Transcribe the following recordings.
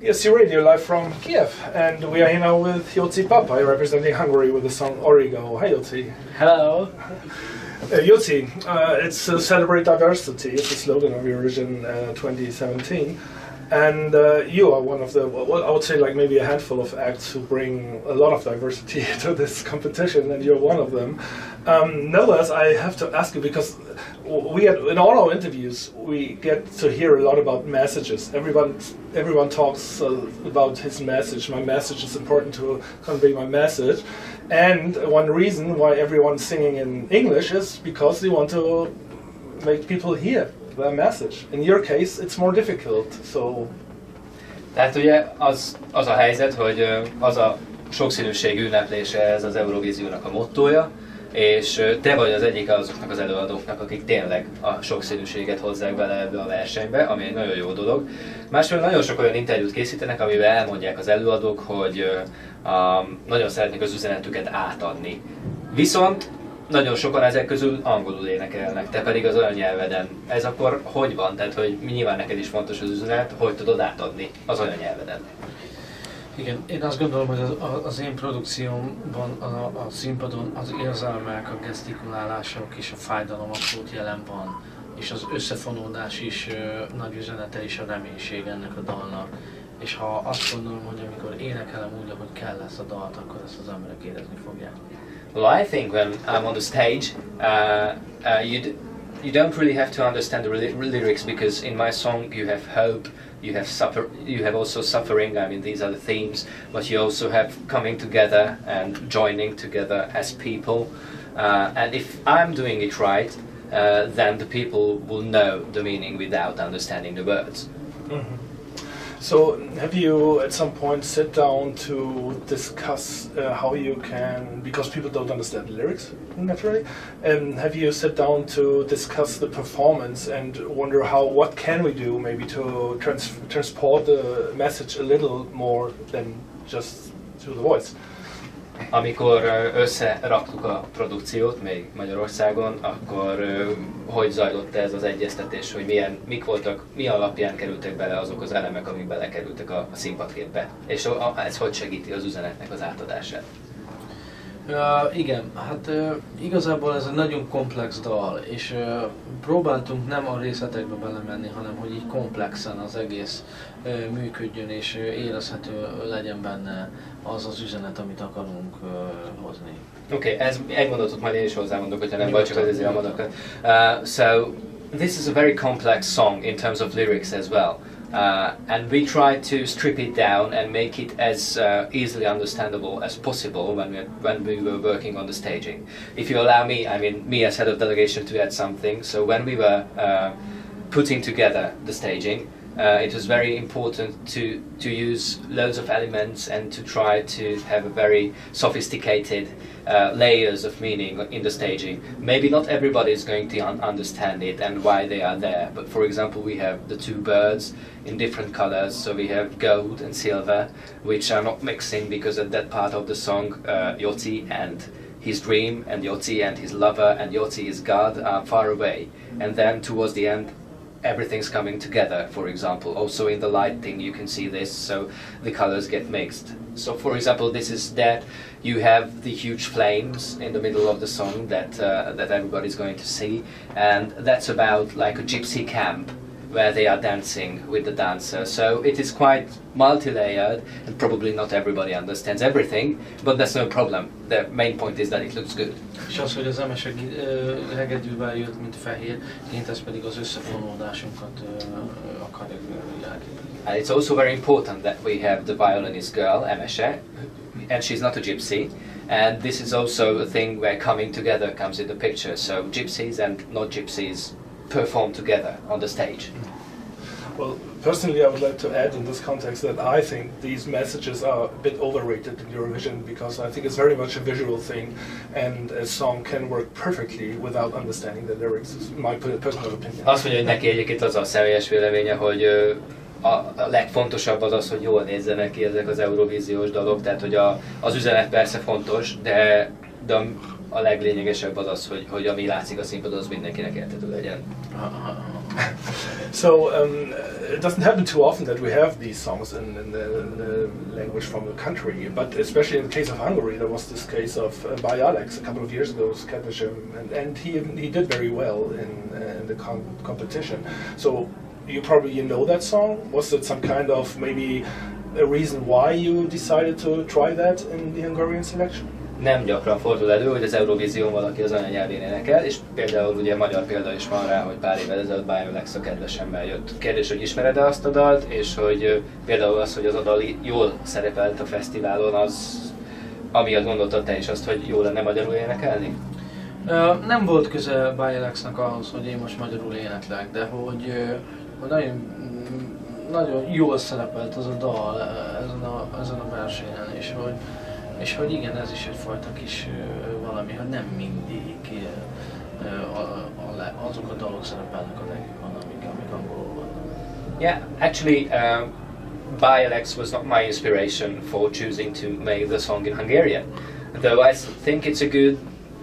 Joci Radio live from Kyiv, and we are here now with Joci Pápai representing Hungary with the song Origo. Hi Joci. Hello. Joci, it's Celebrate Diversity, it's the slogan of Eurovision 2017, and you are one of the, well, I would say like maybe a handful of acts who bring a lot of diversity to this competition, and you're one of them. Nevertheless, I have to ask you, because in all our interviews we get to hear a lot about messages. Everyone talks about his message. My message is important to convey my message. And one reason why everyone's singing in English is because they want to make people hear their message. In your case, it's more difficult. So. Tehát ugye az a helyzet, hogy az a sokszínűség ünneplése, ez az Eurovíziónak a mottója, és te vagy az egyik azoknak az előadóknak, akik tényleg a sokszínűséget hozzák bele ebbe a versenybe, ami egy nagyon jó dolog. Másfél nagyon sok olyan interjút készítenek, amiben elmondják az előadók, hogy nagyon szeretnék az üzenetüket átadni. Viszont nagyon sokan ezek közül angolul énekelnek, te pedig az anyanyelveden. Ez akkor hogy van? Tehát, hogy nyilván neked is fontos az üzenet, hogy tudod átadni az anyanyelveden? Igen, én azt gondolom, hogy az én produkciómban, a színpadon az érzelmek, a gesztikulálások és a fájdalom abszolút jelen van. És az összefonódás is nagy üzenete és a reménység ennek a dalnak. És ha azt gondolom, hogy amikor énekelem úgy, ahogy kell lesz a dalt, akkor ezt az emberek érezni fogják. Well, I think when I'm on the stage, you don't really have to understand the lyrics, because in my song you have hope, you have also suffering. I mean, these are the themes, but you also have coming together and joining together as people. And if I'm doing it right, then the people will know the meaning without understanding the words. Mm-hmm. So, have you at some point sit down to discuss how you can, because people don't understand the lyrics naturally, have you sit down to discuss the performance and wonder what can we do maybe to transport the message a little more than just through the voice? Amikor összeraktuk a produkciót még Magyarországon, akkor hogy zajlott ez az egyeztetés, hogy mi alapján kerültek bele azok az elemek, amik belekerültek a színpadképbe, és ez hogy segíti az üzenetnek az átadását? Igen, hát igazából ez egy nagyon komplex dal, és próbáltunk nem a részletekbe belemenni, hanem hogy így komplexen az egész működjön és érezhető legyen benne az üzenet, amit akarunk hozni. Oké, ez egy mondatot majd én is hozzámondok, hogyha nem vagy, csak az ezért mondok. So, this is a very complex song in terms of lyrics as well. And we try to strip it down and make it as easily understandable as possible when we were working on the staging. If you allow me, I mean me as head of delegation, to add something. So when we were putting together the staging, it was very important to use loads of elements and to try to have a very sophisticated layers of meaning in the staging. Maybe not everybody is going to understand it and why they are there, but for example we have the two birds in different colors, so we have gold and silver, which are not mixing because at that part of the song Joci and his dream and Joci and his lover and Joci his God are far away, and then towards the end everything's coming together. For example, also in the lighting you can see this, so the colors get mixed. So for example, this is that you have the huge flames in the middle of the song that everybody's going to see, and that's about like a gypsy camp where they are dancing with the dancer. So it is quite multi-layered, and probably not everybody understands everything, but that's no problem. The main point is that it looks good. És az, hogy az emese hegedűvel jött, mint fehérként, ez pedig az összefonódásunkat akarja jelképeni. And it's also very important that we have the violinist girl, Emese, and she's not a gypsy. And this is also a thing where coming together comes in the picture. So gypsies and not gypsies perform together on the stage. Well, personally I would like to add in this context that I think these messages are a bit overrated in Eurovision, because I think it's very much a visual thing, and a song can work perfectly without understanding the lyrics. It's my personal opinion. Azt mondja, hogy neki egyébként az a személyes véleménye, hogy a legfontosabb az, hogy jól nézzenek ki ezek az eurovíziós dalok, tehát hogy az üzenet persze fontos, de a leglényegesebb az az, hogy ami látszik a színpadon, az mindenkinek érthető legyen. So it doesn't happen too often that we have these songs in the language from the country, but especially in the case of Hungary, there was this case of by Alex a couple of years ago, and he did very well in the competition. So you probably know that song. Was it some kind of maybe a reason why you decided to try that in the Hungarian selection? Nem gyakran fordul elő, hogy az Eurovision valaki az anyanyelvén énekel, és például ugye magyar példa is van rá, hogy pár évvel ezelőtt by Alex a kedvesemmel jött. Kérdés, hogy ismered-e azt a dalt, és hogy például az, hogy az a dal jól szerepelt a fesztiválon, az amiatt gondoltad te is azt, hogy jó lenne magyarul énekelni? Nem volt köze by Alexnak ahhoz, hogy én most magyarul éneklek, de hogy nagyon jól szerepelt az a dal ezen a versenyen, és hogy igen, ez is egyfajta kis valami, hogy nem mindig azok a dalok szerepelnek a legjobban, amik angolul vannak. Yeah, actually, by Alex was not my inspiration for choosing to make the song in Hungarian, though I think it's a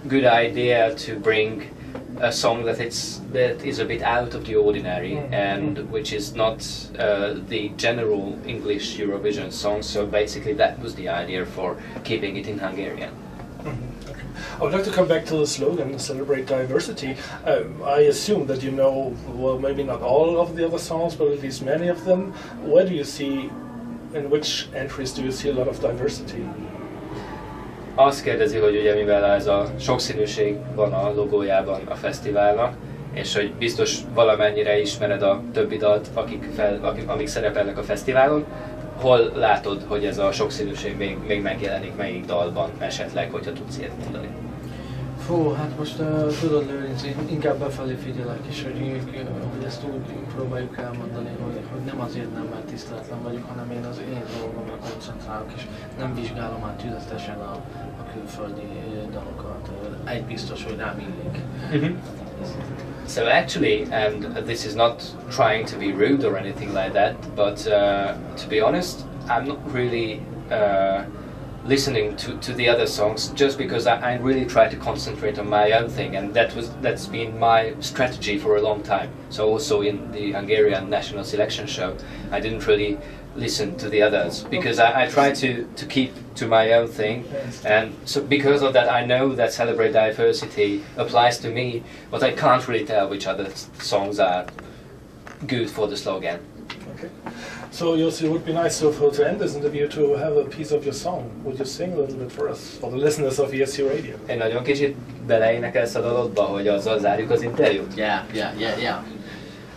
good idea to bring a song that is a bit out of the ordinary and which is not the general English Eurovision song. So basically, that was the idea for keeping it in Hungarian. Okay. I would like to come back to the slogan, "Celebrate Diversity." I assume that you know, well, maybe not all of the other songs, but at least many of them. Where do you see, in which entries do you see a lot of diversity? Azt kérdezi, hogy ugye mivel ez a sokszínűség van a logójában a fesztiválnak, és hogy biztos valamennyire ismered a többi dalt, amik szerepelnek a fesztiválon, hol látod, hogy ez a sokszínűség még megjelenik, melyik dalban esetleg, hogyha tudsz ilyet mondani? Fú, hát most tudod, Lőrinc, én inkább befelé figyelek, és hogy ezt úgy próbáljuk elmondani, hogy nem azért nem, mert tiszteletlen vagyok, hanem én az én dolgomra koncentrálok, és nem vizsgálom át tüzetesen a külföldi dalokat. Egy biztos, hogy rám illik. So actually, and this is not trying to be rude or anything like that, but to be honest, I'm not really listening to the other songs just because I really try to concentrate on my own thing, and that's been my strategy for a long time. So also in the Hungarian national selection show, I didn't really listen to the others because I try to keep to my own thing, and so because of that I know that Celebrate Diversity applies to me, but I can't really tell which other songs are good for the slogan. Okay. So Joci, it would be nice to end this interview to have a piece of your song. Would you sing a little bit for us, for the listeners of ESC Radio? Egy nagyon kicsit beleénekelsz a dalodba, hogy azzal zárjuk az interjút? Yeah.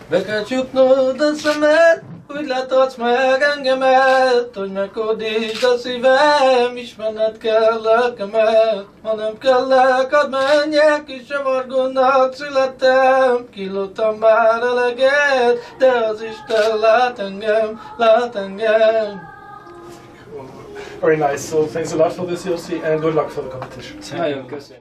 Be kell csuknod a szemed, úgy láthatsz meg engemet, hogy meghódítsd a szívem, ismerned kell lelkemet. Ha nem kellek, hadd menjek, és csavargónak születtem. Kilódtam már eleget, de az Isten lát engem. Very nice. So thanks a lot for this, Joci, and good luck for the competition. Nagyon köszönöm.